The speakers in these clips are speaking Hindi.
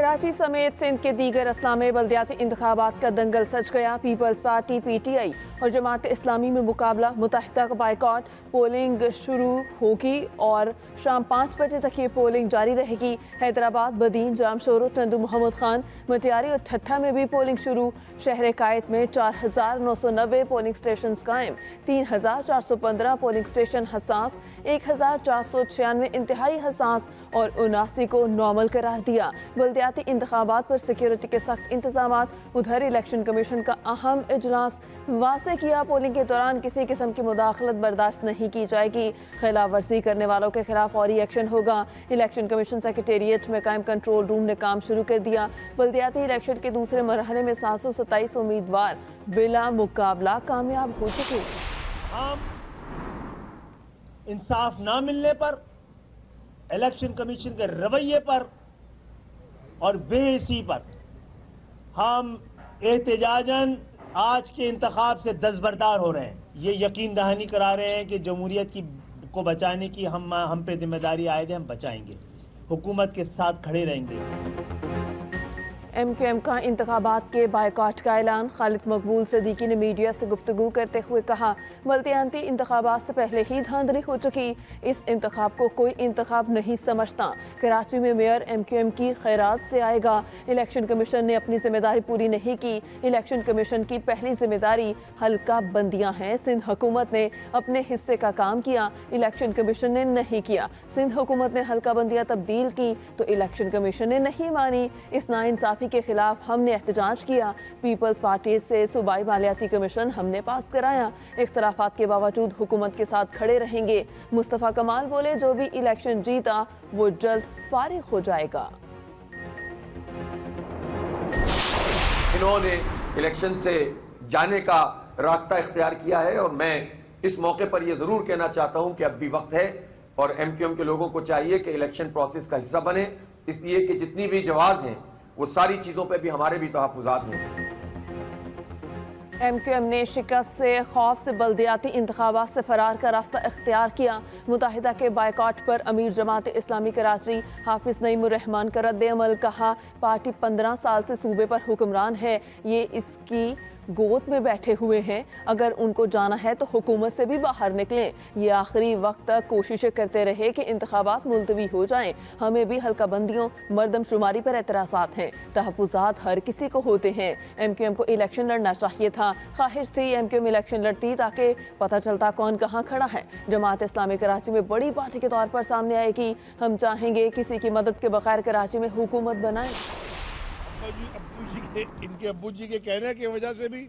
कराची समेत सिंध के दीगर अजला में बल्दियाती इंतखाबात का दंगल सज गया। पीपल्स पार्टी PTI और जमात इस्लामी में मुकाबला। मुत्तहिदा का बाइकॉट। पोलिंग शुरू होगी और शाम 5 बजे तक ये पोलिंग जारी रहेगी। हैदराबाद, बदीन, जामशोरो, टंडू मोहम्मद खान, मटियारी और ठट्ठा में भी पोलिंग शुरू। शहर कायद में 4990 पोलिंग स्टेशन कायम, 3415 पोलिंग स्टेशन हसास, 1496 इंतहाई हसास और 79 को नॉर्मल करार दिया। बल्दियाती इंतखाबात पर सिक्योरिटी के सख्त इंतजाम। उधर इलेक्शन कमीशन का अहम इजलास वासे किया। पोलिंग के दौरान किसी किस्म की मुदाखलत बर्दाश्त नहीं की जाएगी। खिलाफ वर्जी करने वालों के खिलाफ फौरी एक्शन होगा। इलेक्शन कमीशन सेक्रेटेरिएट में कायम कंट्रोल रूम ने काम शुरू कर दिया। बल्दियाती इलेक्शन के दूसरे मरहले में 727 उम्मीदवार बिला मुकाबला कामयाब हो चुके। हम इंसाफ ना मिलने पर, इलेक्शन कमीशन के रवैये पर और बेहिसी पर हम एहतजाजन आज के इंतखाब से दस्तबरदार हो रहे हैं। ये यकीन दहानी करा रहे हैं कि जमहूरियत को बचाने की हम पे जिम्मेदारी आयद है, हम बचाएंगे, हुकूमत के साथ खड़े रहेंगे। MQM का इंतखाबात के बाइकॉट का ऐलान। खालिद मकबूल सदीकी ने मीडिया से गुफ्तगू करते हुए कहा, बल्दियाती इंतखाबात से पहले ही धांधली हो चुकी। इस इंतखाब को कोई इंतखाब नहीं समझता। कराची में मेयर MQM की खैरात से आएगा। इलेक्शन कमीशन ने अपनी जिम्मेदारी पूरी नहीं की। इलेक्शन कमीशन की पहली जिम्मेदारी हल्का बंदियां हैं। सिंध हुकूमत ने अपने हिस्से का काम किया, इलेक्शन कमीशन ने नहीं किया। सिंध हुकूमत ने हल्का बंदियां तब्दील की तो इलेक्शन कमीशन ने नहीं मानी। इस नाइंसाफी के खिलाफ हमने एहतजाज किया। पीपल्स पार्टी से सूबाई मालियाती कमीशन हमने पास कराया। इख्तलाफात के बावजूद हुकूमत के साथ खड़े रहेंगे। मुस्तफा कमाल बोले, जो भी इलेक्शन जीता वो जल्द फारिग हो जाएगा। इन्होंने इलेक्शन से जाने का रास्ता इख्तियार किया है और मैं इस मौके पर यह जरूर कहना चाहता हूं कि अब भी वक्त है और MQM के लोगों को चाहिए कि इलेक्शन प्रोसेस का हिस्सा बने, इसलिए कि जितनी भी जवाब हैं वो सारी चीजों पे भी हमारे भी तहफ्फुज़ात हैं। MQM ने शिकस्त से खौफ से बल्दियाती इंतखाबात से फरार का रास्ता इख्तियार किया। मुत्तहिदा के बाइकॉट पर अमीर जमात इस्लामी कराची हाफिज नईमुर रहमान का रद्द अमल। कहा, पार्टी 15 साल से सूबे पर हुक्मरान है, ये इसकी गोद में बैठे हुए हैं। अगर उनको जाना है तो हुकूमत से भी बाहर निकलें। ये आखिरी वक्त तक कोशिशें करते रहे कि इंतखाबात मुलतवी हो जाएं। हमें भी हल्का बंदियों, मरदमशुमारी पर एतराज़ात हैं। तहफ़्फ़ुज़ात हर किसी को होते हैं। MQM को इलेक्शन लड़ना चाहिए था। ख्वाहिश थी MQM इलेक्शन लड़ती ताकि पता चलता कौन कहाँ खड़ा है। जमात इस्लामी कराची में बड़ी पार्टी के तौर पर सामने आएगी। हम चाहेंगे किसी की मदद के बगैर कराची में हुकूमत बनाए। इनके अब्बू जी के कहने की वजह से भी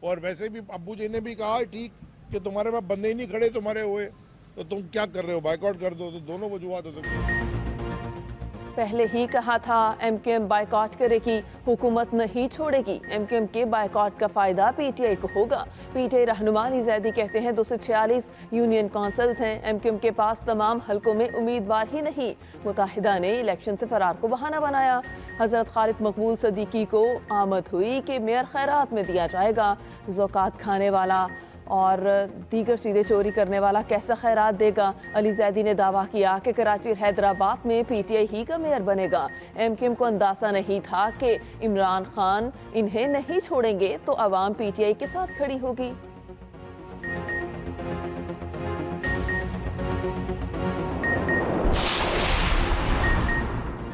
और वैसे भी अब्बू जी ने भी कहा ठीक कि तुम्हारे पास बंदे ही नहीं खड़े तुम्हारे हुए तो तुम क्या कर रहे हो, बाइकआउट कर दो। तो दोनों वजूहात हो सकती। पहले ही कहा था MQM बाइकॉट करेगी, हुकूमत नहीं छोड़ेगी। MQM के बाइकॉट का फायदा PTI को होगा। PTI रहनुमा अली जैदी कहते हैं 246 यूनियन काउंसिल्स हैं। MQM के पास तमाम हलकों में उम्मीदवार ही नहीं। मुत्तहिदा ने इलेक्शन से फरार को बहाना बनाया। हजरत खालिद मकबूल सदीकी को आमद हुई कि मेयर खैरात में दिया जाएगा। ज़कात खाने वाला और दीगर चीज़ें चोरी करने वाला कैसा खैरात देगा। अली जैदी ने दावा किया कि कराची और हैदराबाद में PTI ही का मेयर बनेगा। MQM को अंदाज़ा नहीं था कि इमरान खान इन्हें नहीं छोड़ेंगे तो अवाम PTI के साथ खड़ी होगी।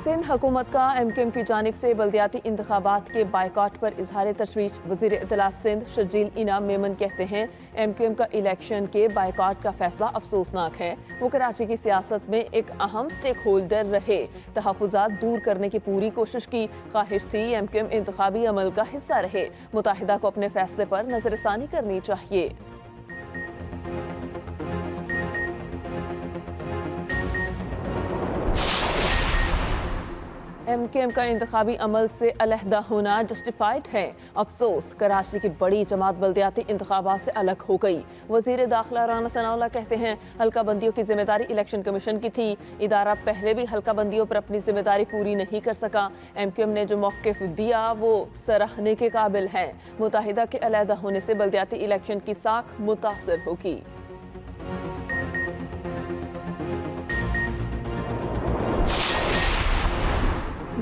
सिंध हुकूमत का MQM की जानिब से बल्दियाती इंतखाबात के बाइकॉट पर इजहार तशवीश। वज़ीर इत्तला सिंध शर्जील इनाम मेमन कहते हैं MQM का इलेक्शन के बाइकॉट का फैसला अफसोसनाक है। वो कराची की सियासत में एक अहम स्टेक होल्डर रहे। तहफ़्फ़ुज़ात दूर करने की पूरी कोशिश की। ख्वाहिश थी MQM इंतखाबी अमल का हिस्सा रहे। मुत्तहिदा को अपने फैसले पर नज़रसानी करनी चाहिए। MQM का इंतखाबी अमल से अलहदा होना जस्टिफाइड है। अफसोस, कराची की बड़ी जमात बल्दियाती इंतखाबात से अलग हो गई। वज़ीर दाखिला राना सनाउल्लाह कहते हैं हल्का बंदियों की जिम्मेदारी इलेक्शन कमीशन की थी। इदारा पहले भी हल्का बंदियों पर अपनी जिम्मेदारी पूरी नहीं कर सका। MQM ने जो मौक़िफ़ दिया वो सराहने के काबिल है। मुत्तहिदा के अलहदा होने से बल्दियाती इलेक्शन की साख मुतासर होगी।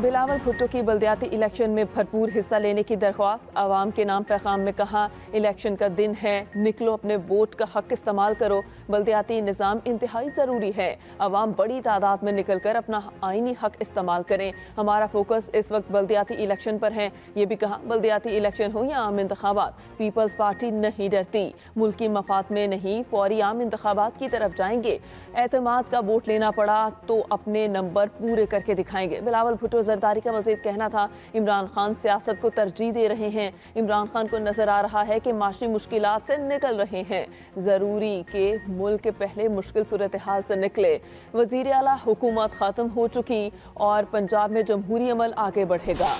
बिलावल भुट्टो की बल्दियाती इलेक्शन में भरपूर हिस्सा लेने की दरख्वास्त। आवाम के नाम पैगाम में कहा, इलेक्शन का दिन है, निकलो, अपने वोट का हक इस्तेमाल करो। बल्दियाती निज़ाम इंतहाई ज़रूरी है। आवाम बड़ी तादाद में निकल कर अपना आईनी हक इस्तेमाल करें। हमारा फोकस इस वक्त बल्दियाती इलेक्शन पर है। ये भी कहा, बल्दियाती इलेक्शन हो या आम इंतखाबात, पीपल्स पार्टी नहीं डरती। मुल्क की मफाद में नहीं, फौरी आम इंतखाबात की तरफ जाएंगे। एतमाद का वोट लेना पड़ा तो अपने नंबर पूरे करके दिखाएंगे। बिलावल भुट्टो जरदारी का मज़ीद कहना था, इमरान खान सियासत को तरजीह दे रहे हैं। इमरान खान को नजर आ रहा है कि माशी मुश्किलात से निकल रहे हैं। ज़रूरी कि मुल्क के पहले मुश्किल सूरत हाल से निकले। वज़ीर आला हुकूमत ख़त्म हो चुकी और पंजाब में जमहूरी अमल आगे बढ़ेगा।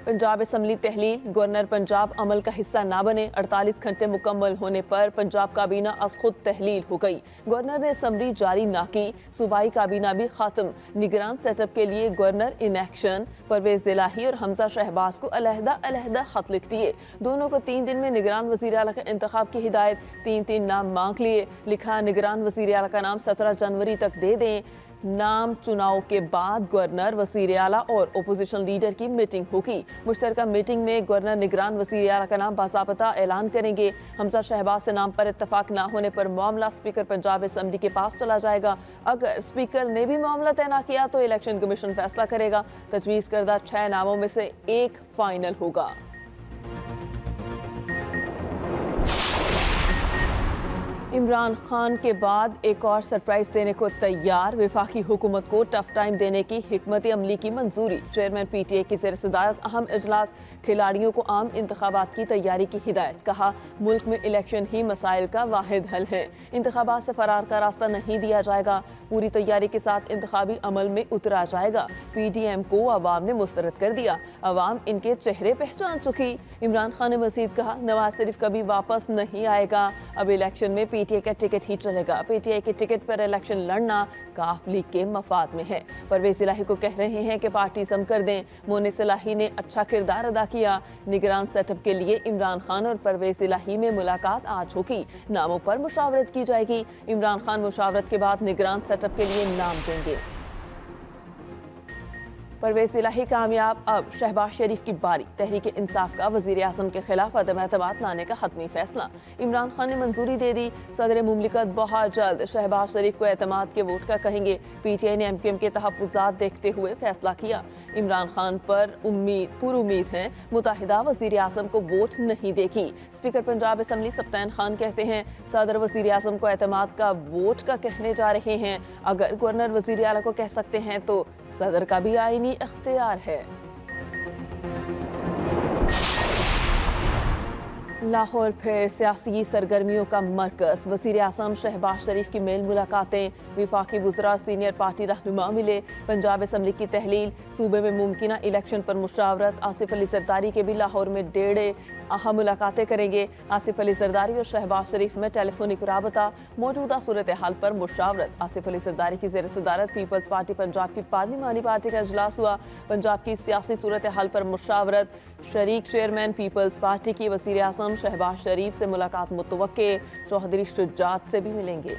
पंजाब असम्बली तहलील, गवर्नर पंजाब अमल का हिस्सा ना बने। 48 घंटे मुकम्मल होने पर पंजाब काबीना अज खुद तहलील हो गई। गवर्नर ने असम्बली जारी ना की, सूबाई काबीना भी खत्म। निगरान सेटअप के लिए गवर्नर इन एक्शन। परवेज इलाही और हमजा शहबाज को अलहदा खत लिख दिए। दोनों को 3 दिन में निगरान वज़ीर आला का इंतखाब की हिदायत। 3 नाम मांग लिए। लिखा, निगरान वज़ीर आला का नाम 17 जनवरी तक दे दें। नाम चुनाव के बाद गवर्नर, वज़ीर आला और ओपोजिशन लीडर की मीटिंग होगी। मुश्तरका मीटिंग में गवर्नर निगरान वज़ीर आला का नाम बाज़ाब्ता ऐलान करेंगे। हमजा शहबाज से नाम पर इत्तफाक ना होने पर मामला स्पीकर पंजाब असम्बली के पास चला जाएगा। अगर स्पीकर ने भी मामला तय ना किया तो इलेक्शन कमीशन फैसला करेगा। तजवीज़ करदा 6 नामों में से 1 फाइनल होगा। इमरान खान के बाद एक और सरप्राइज देने को तैयार। वफाकी हुकूमत को टफ टाइम देने की हिकमत अमली की मंजूरी। चेयरमैन PTA की ज़ेर सदारत अहम इजलास। खिलाड़ियों को आम इंतखाबात की तैयारी की हिदायत। कहा, मुल्क में इलेक्शन ही मसाइल का वाहिद हल है। इंतखाबात से फरार का रास्ता नहीं दिया जाएगा। पूरी तैयारी के साथ इंतखाबी अमल में उतरा जाएगा। PDM को अवाम ने मुस्तरद कर दिया। अवाम इनके चेहरे पहचान चुकी। इमरान खान ने मजीद कहा, नवाज शरीफ कभी वापस नहीं आएगा। अब इलेक्शन में PTA का टिकट ही चलेगा। PTA के टिकट पर इलेक्शन लड़ना काफ लीग के मफाद में है। परवेज इलाही को कह रहे हैं कि पार्टी सम कर दें। मोनिस इलाही ने अच्छा किरदार अदा किया। निगरान सेटअप के लिए इमरान खान और परवेज इलाही में मुलाकात आज होगी। नामों पर मुशावरत की जाएगी। इमरान खान मुशावरत के बाद निगरान सेटअप के लिए नाम देंगे। परवेज इलाही कामयाब। अब शहबाज शरीफ की बारी। तहरीक इंसाफ का वज़ीर आज़म के खिलाफ अदम एतमाद लाने का हतमी फैसला। इमरान खान ने मंजूरी दे दी। सदर मुमलिकत बहुत जल्द शहबाज शरीफ को एतमाद के वोट का कहेंगे। PTI ने MQM के तहफ़्फ़ुज़ात देखते हुए फैसला किया। इमरान खान पर पुरुम्मीद हैं, मुत्तहिदा वज़ीर आज़म को वोट नहीं देगी। स्पीकर पंजाब असम्बली सप्तान खान कहते हैं, सदर वज़ीर आज़म को एतमाद का वोट का कहने जा रहे हैं। अगर गवर्नर वज़ीर आला को कह सकते हैं तो सदर का भी आईनी इख्तियार है। लाहौर फिर सियासी सरगर्मियों का मरकज। वज़ीर आज़म शहबाज शरीफ की मेल मुलाकातें। वफाकी वज़रा सीनियर पार्टी रहनुमा मिले। पंजाब असम्बली की तहलील। सूबे में मुमकिना इलेक्शन पर मुशावरत। आसिफ अली जरदारी के भी लाहौर में 1.5 अहम मुलाकातें करेंगे। आसिफ अली जरदारी और शहबाज शरीफ में टेलीफोनिक राबता। मौजूदा सूरत हाल पर मुशावरत। आसिफ अली जरदारी की ज़ेर सदारत पीपल्स पार्टी पंजाब की पार्लिमानी पार्टी का इजलास हुआ। पंजाब की सियासी सूरत हाल पर मुशावरत। शरीक चेयरमैन पीपल्स पार्टी की वज़ीर आज़म शहबाज शरीफ से मुलाकात मुतवक्के। चौधरी शुजात से भी मिलेंगे।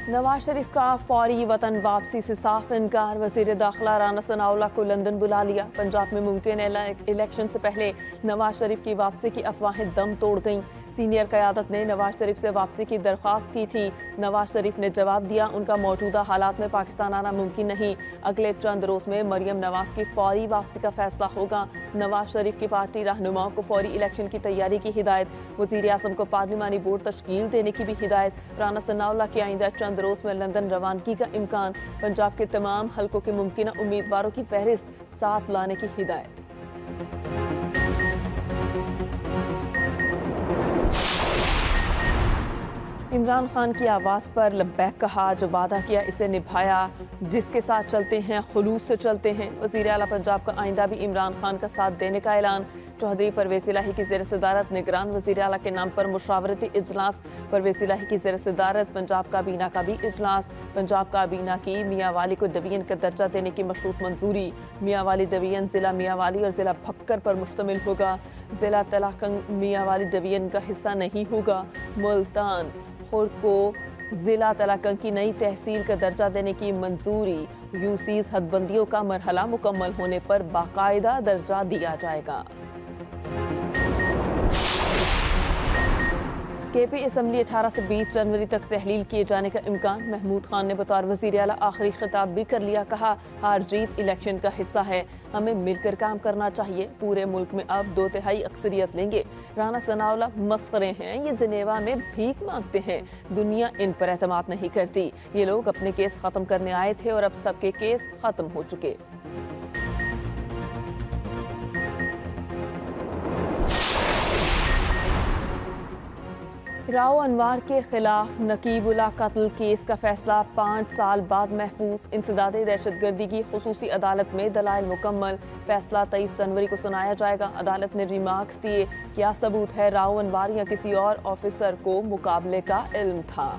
नवाज शरीफ का फौरी वतन वापसी से साफ इनकार। वज़ीर दाखिला राना सनाउल्लाह को लंदन बुला लिया। पंजाब में मुमकिन इलेक्शन से पहले नवाज शरीफ की वापसी की अफवाहें दम तोड़ गईं। सीनियर क़यादत ने नवाज शरीफ से वापसी की दरख्वास्त की थी। नवाज शरीफ ने जवाब दिया, उनका मौजूदा हालात में पाकिस्तान आना मुमकिन नहीं। अगले चंद रोज़ में मरियम नवाज की फौरी वापसी का फैसला होगा। नवाज शरीफ की पार्टी रहनुमाओं को फौरी इलेक्शन की तैयारी की हिदायत। वज़ीर आज़म को पार्लिमानी बोर्ड तश्कील देने की भी हिदायत। राना सनाउल्लाह की आइंदा चंद रोज़ में लंदन रवानगी का इम्कान। पंजाब के तमाम हल्कों के मुमकिन उम्मीदवारों की फहरिस्त साथ लाने की हिदायत। इमरान खान की आवाज़ पर लब्बैक कहा। जो वादा किया इसे निभाया। जिसके साथ चलते हैं खुलूस से चलते हैं। वज़ीर आला पंजाब का आइंदा भी इमरान खान का साथ देने का ऐलान। चौधरी परवेज इलाही की ज़ेर सदारत निगरान वज़ीर आला के नाम पर मुशावरती इजलास। परवेज इलाही की ज़ेर सदारत पंजाब काबीना का भी इजलास। पंजाब काबीना की मियांवाली को डिवीजन का दर्जा देने की मशरूत मंजूरी। मियांवाली डिवीजन ज़िला मियांवाली और ज़िला भक्कर पर मुश्तमिल होगा। ज़िला तलाकंग मियांवाली डिवीजन का हिस्सा नहीं होगा। मुल्तान खुर्द को ज़िला तलाकंग की नई तहसील का दर्जा देने की मंजूरी। यूसीज हदबंदियों का मरहला मुकम्मल होने पर बाकायदा दर्जा दिया जाएगा। केपी असम्बली 18 से 20 जनवरी तक तहलील किए जाने का इम्कान। महमूद खान ने बतौर वज़ीर आला आखिरी खिताब भी कर लिया। कहा, हार जीत इलेक्शन का हिस्सा है, हमें मिलकर काम करना चाहिए। पूरे मुल्क में अब 2/3 अक्सरियत लेंगे। राना सनाउल्लाह मस्खरे हैं, ये जिनेवा में भीख मांगते हैं। दुनिया इन पर एतमाद नहीं करती। ये लोग अपने केस खत्म करने आए थे और अब सबके केस खत्म हो चुके। राव अनवार के खिलाफ नकीबुल्लाह कत्ल केस का फैसला 5 साल बाद महफूज। इंसदादे दहशतगर्दी की खुसूसी अदालत में दलाइल मुकम्मल। फैसला 23 जनवरी को सुनाया जाएगा। अदालत ने रिमार्क्स दिए, क्या सबूत है राव अनवार या किसी और ऑफिसर को मुकाबले का इल्म था।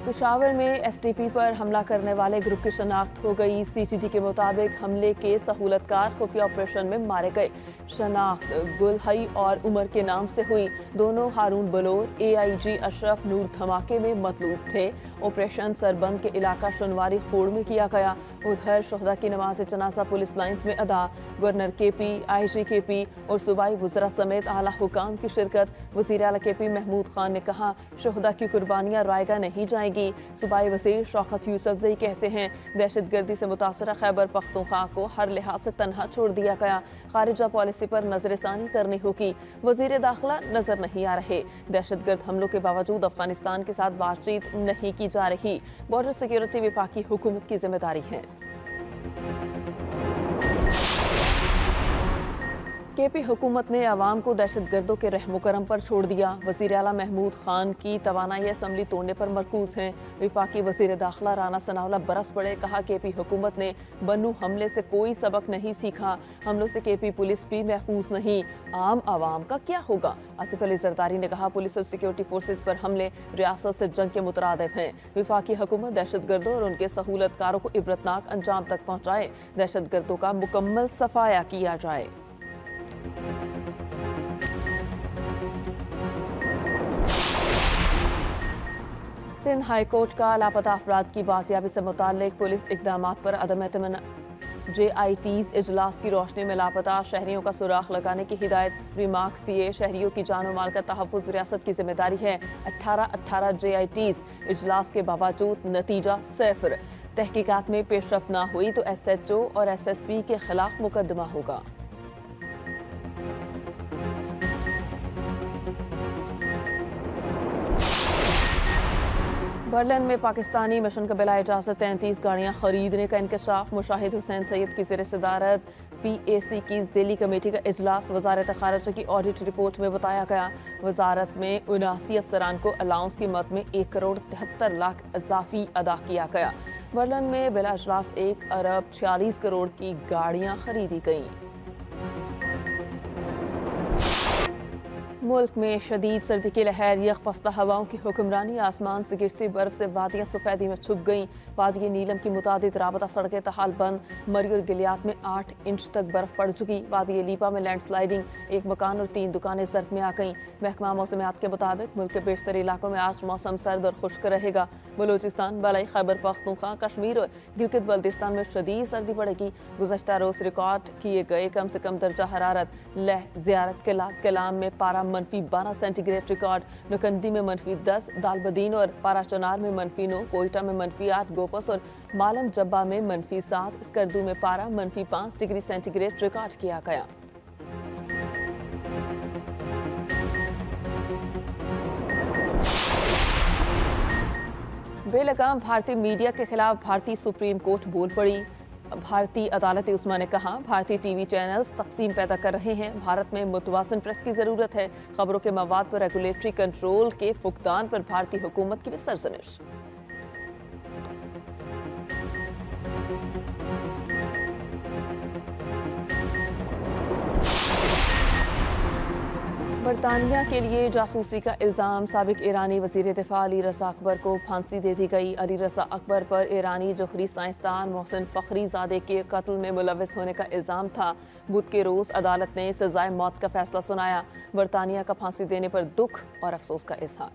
पेशावर में एसटीपी पर हमला करने वाले ग्रुप की शनाख्त हो गई। सीटीडी के मुताबिक हमले के सहूलतकार खुफिया ऑपरेशन में मारे गए। शनाख्त गुलहई और उमर के नाम से हुई। दोनों हारून बलोर AIG अशरफ नूर धमाके में मतलूब थे। ऑपरेशन सरबंद के इलाका शनवारी खोड़ में किया गया। उधर शोहदा की नमाज जनाजा पुलिस लाइन्स में अदा। गवर्नर KP, IG KP और सूबाई वज़रा समेत आला हुकाम की शिरकत। वज़ीर आला KP महमूद खान ने कहा, शोहदा की कुर्बानियाँ रायगा नहीं जाएगी। सूबाई वज़ीर शौकत यूसुफजई कहते हैं, दहशतगर्दी से मुतासरा खैबर पख्तूनख्वा को हर लिहाज से तनहा छोड़ दिया गया। खारिजा पॉलिसी पर नजरसानी करनी होगी। वज़ीर दाखिला नजर नहीं आ रहे। दहशतगर्द हमलों के बावजूद अफगानिस्तान के साथ बातचीत नहीं की जा रही। बॉर्डर सिक्योरिटी वफाकी हुकूमत की जिम्मेदारी है। KP हुकूमत ने अवाम को दहशतगर्दों के रहमो करम पर छोड़ दिया। वज़ीर आला महमूद खान की तवानाई असम्बली तोड़ने पर मरकूज हैं। वफाकी वज़ीर दाखिला राना सनाउल्लाह बरस पड़े। कहा, KP हुकूमत ने बन्नू हमले से कोई सबक नहीं सीखा। हमलों से KP पुलिस भी महफूज नहीं। आम आवाम का क्या होगा। आसिफ अली जरदारी ने कहा, पुलिस और सिक्योरिटी फोर्सेज पर हमले रियासत से जंग के मुतरादिफ हैं। वफाकी हुकूमत दहशतगर्दों और उनके सहूलतकारों को इबरतनाक अंजाम तक पहुँचाए। दहशतगर्दों का मुकम्मल सफाया किया जाए। सिंध हाई कोर्ट का लापता अफराद की बाजियाबी से मुताल्लिक पुलिस इक़दामात पर अदम एतमाद। JITs इजलास की रोशनी में लापता शहरियों का सुराख लगाने की हिदायत। रिमार्क्स दिए, शहरियों की जान और माल का तहफ़्फ़ुज़ रियासत की जिम्मेदारी है। 18 JITs इजलास के बावजूद नतीजा 0। तहकीकात में पेशरफ्त ना हुई तो SHO और SSP के खिलाफ मुकदमा होगा। बर्लिन में पाकिस्तानी मिशन का बिला इजाज़त 33 गाड़ियाँ खरीदने का इंकशाफ। मुशाहिद हुसैन सैयद की ज़ेर सदारत PAC की ज़ेली कमेटी का इजलास। वज़ारत ख़ारिजा की ऑडिट रिपोर्ट में बताया गया, वज़ारत में 79 अफसरान को अलाउंस की मद में 1 करोड़ 73 लाख इजाफी अदा किया गया। बर्लिन में बिला इजलास 1 अरब 46 करोड़ की गाड़ियाँ खरीदी गईं। मुल्क में शदीद सर्दी की लहर, यकपस्ता हवाओं की हुक्मरानी। आसमान से गिरती बर्फ से वादियाँ सफ़ेदी में छुप गईं। वादी नीलम की मुतादिद राबता सड़कें तहाल बंद। मरी और गिलियात में 8 इंच तक बर्फ पड़ चुकी। वादी लीपा में लैंडस्लाइडिंग, 1 मकान और 3 दुकानें जर्द में आ गईं। महकमा मौसमियात के मुताबिक मुल्क के बेशतर इलाकों में आज मौसम सर्द और खुश्क रहेगा। बलूचिस्तान, बलाई खैबर पख्तूनख्वा, कश्मीर और गिलगित बल्तिस्तान में शदीद सर्दी पड़ेगी। गुज़श्ता रोज़ रिकॉर्ड किए गए कम से कम दर्जा हरारत लह, ज़ियारत, कलाम में पारा -12 सेंटीग्रेड रिकॉर्ड। नुकंदी में -10, दालबदीन और पाराचनार में -9, कोयटा में -8, गोपस और मालम जब्बा में -7, स्कर्दू में पारा -5 डिग्री सेंटीग्रेड रिकॉर्ड किया गया। बेलगाम भारतीय मीडिया के खिलाफ भारतीय सुप्रीम कोर्ट बोल पड़ी। भारतीय अदालत उस्मा ने कहा, भारतीय TV चैनल्स तकसीम पैदा कर रहे हैं। भारत में मुतवाज़िन प्रेस की ज़रूरत है। खबरों के मवाद पर रेगुलेटरी कंट्रोल के फुकदान पर भारतीय हुकूमत की भी सरजनिश। बरतानिया के लिए जासूसी का इल्ज़ाम साबिक ईरानी वज़ीर दिफ़ा अली रज़ा अकबर को फांसी दे दी गई। अली रज़ा अकबर पर ईरानी जोहरी साइंसदान मोहसिन फ़खरीज़ादे के कत्ल में मुलव्वस होने का इल्ज़ाम था। बुध के रोज़ अदालत ने सज़ाए मौत का फैसला सुनाया। बरतानिया का फांसी देने पर दुख और अफसोस का इजहार।